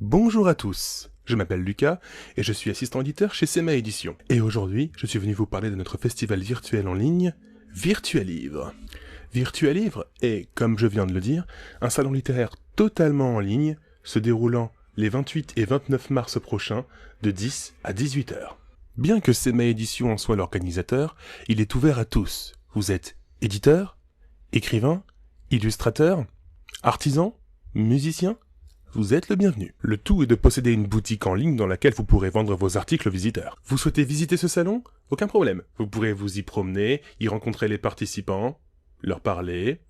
Bonjour à tous, je m'appelle Lucas et je suis assistant éditeur chez Sema Édition. Et aujourd'hui, je suis venu vous parler de notre festival virtuel en ligne, Virtualivre. Virtualivre est, comme je viens de le dire, un salon littéraire totalement en ligne, se déroulant les 28 et 29 mars prochains, de 10 à 18 h. Bien que Sema Édition en soit l'organisateur, il est ouvert à tous. Vous êtes éditeur, écrivain, illustrateur, artisan, musicien, vous êtes le bienvenu. Le tout est de posséder une boutique en ligne dans laquelle vous pourrez vendre vos articles aux visiteurs. Vous souhaitez visiter ce salon? Aucun problème. Vous pourrez vous y promener, y rencontrer les participants, leur parler,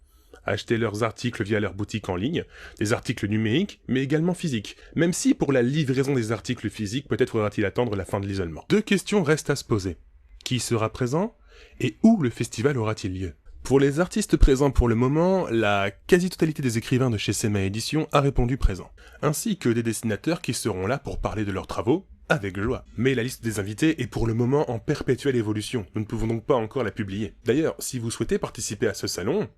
acheter leurs articles via leur boutique en ligne, des articles numériques, mais également physiques, même si pour la livraison des articles physiques, peut-être faudra-t-il attendre la fin de l'isolement. Deux questions restent à se poser. Qui sera présent? Et où le festival aura-t-il lieu? Pour les artistes présents pour le moment, la quasi-totalité des écrivains de chez Sema Édition a répondu présent, ainsi que des dessinateurs qui seront là pour parler de leurs travaux, avec joie. Mais la liste des invités est pour le moment en perpétuelle évolution, nous ne pouvons donc pas encore la publier. D'ailleurs, si vous souhaitez participer à ce salon,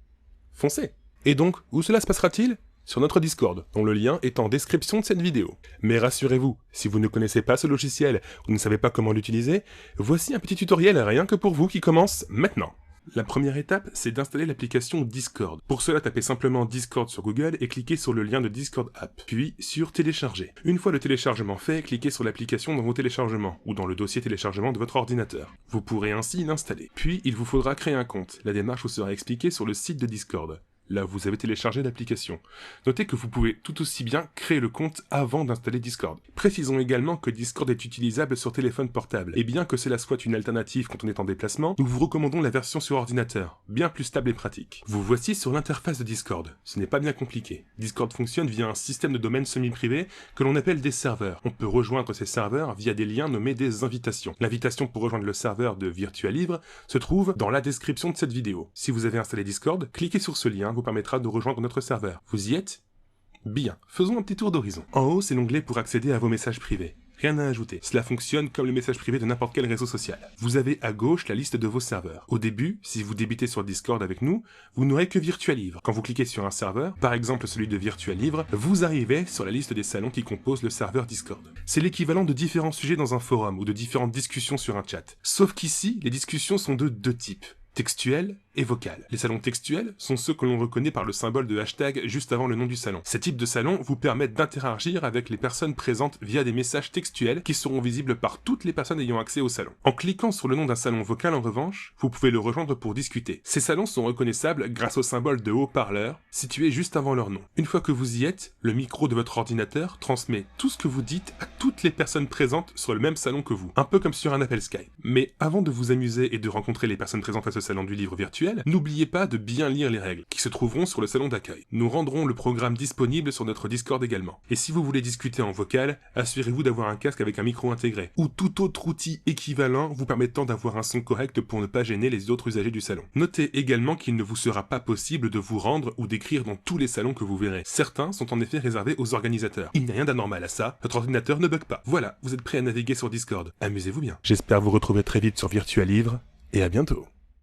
foncez. Et donc, où cela se passera-t-il? Sur notre Discord, dont le lien est en description de cette vidéo. Mais rassurez-vous, si vous ne connaissez pas ce logiciel ou ne savez pas comment l'utiliser, voici un petit tutoriel rien que pour vous qui commence maintenant. La première étape, c'est d'installer l'application Discord. Pour cela, tapez simplement Discord sur Google et cliquez sur le lien de Discord App, puis sur Télécharger. Une fois le téléchargement fait, cliquez sur l'application dans vos téléchargements, ou dans le dossier téléchargement de votre ordinateur. Vous pourrez ainsi l'installer. Puis, il vous faudra créer un compte. La démarche vous sera expliquée sur le site de Discord. Là où vous avez téléchargé l'application. Notez que vous pouvez tout aussi bien créer le compte avant d'installer Discord. Précisons également que Discord est utilisable sur téléphone portable, et bien que cela soit une alternative quand on est en déplacement, nous vous recommandons la version sur ordinateur, bien plus stable et pratique. Vous voici sur l'interface de Discord. Ce n'est pas bien compliqué. Discord fonctionne via un système de domaine semi-privé que l'on appelle des serveurs. On peut rejoindre ces serveurs via des liens nommés des invitations. L'invitation pour rejoindre le serveur de Virtualivre se trouve dans la description de cette vidéo. Si vous avez installé Discord, cliquez sur ce lien, vous permettra de rejoindre notre serveur. Vous y êtes? Bien. Faisons un petit tour d'horizon. En haut, c'est l'onglet pour accéder à vos messages privés. Rien à ajouter. Cela fonctionne comme le message privé de n'importe quel réseau social. Vous avez à gauche la liste de vos serveurs. Au début, si vous débutez sur Discord avec nous, vous n'aurez que Virtualivre. Quand vous cliquez sur un serveur, par exemple celui de Virtualivre, vous arrivez sur la liste des salons qui composent le serveur Discord. C'est l'équivalent de différents sujets dans un forum ou de différentes discussions sur un chat. Sauf qu'ici, les discussions sont de deux types. Textuel et vocal. Les salons textuels sont ceux que l'on reconnaît par le symbole de hashtag juste avant le nom du salon. Ces types de salons vous permettent d'interagir avec les personnes présentes via des messages textuels qui seront visibles par toutes les personnes ayant accès au salon. En cliquant sur le nom d'un salon vocal en revanche, vous pouvez le rejoindre pour discuter. Ces salons sont reconnaissables grâce au symbole de haut-parleur situé juste avant leur nom. Une fois que vous y êtes, le micro de votre ordinateur transmet tout ce que vous dites à toutes les personnes présentes sur le même salon que vous. Un peu comme sur un appel Skype. Mais avant de vous amuser et de rencontrer les personnes présentes à ce salon du livre virtuel, n'oubliez pas de bien lire les règles, qui se trouveront sur le salon d'accueil. Nous rendrons le programme disponible sur notre Discord également. Et si vous voulez discuter en vocal, assurez-vous d'avoir un casque avec un micro intégré, ou tout autre outil équivalent vous permettant d'avoir un son correct pour ne pas gêner les autres usagers du salon. Notez également qu'il ne vous sera pas possible de vous rendre ou d'écrire dans tous les salons que vous verrez. Certains sont en effet réservés aux organisateurs. Il n'y a rien d'anormal à ça, votre ordinateur ne bug pas. Voilà, vous êtes prêts à naviguer sur Discord. Amusez-vous bien. J'espère vous retrouver très vite sur Virtualivre, et à bientôt.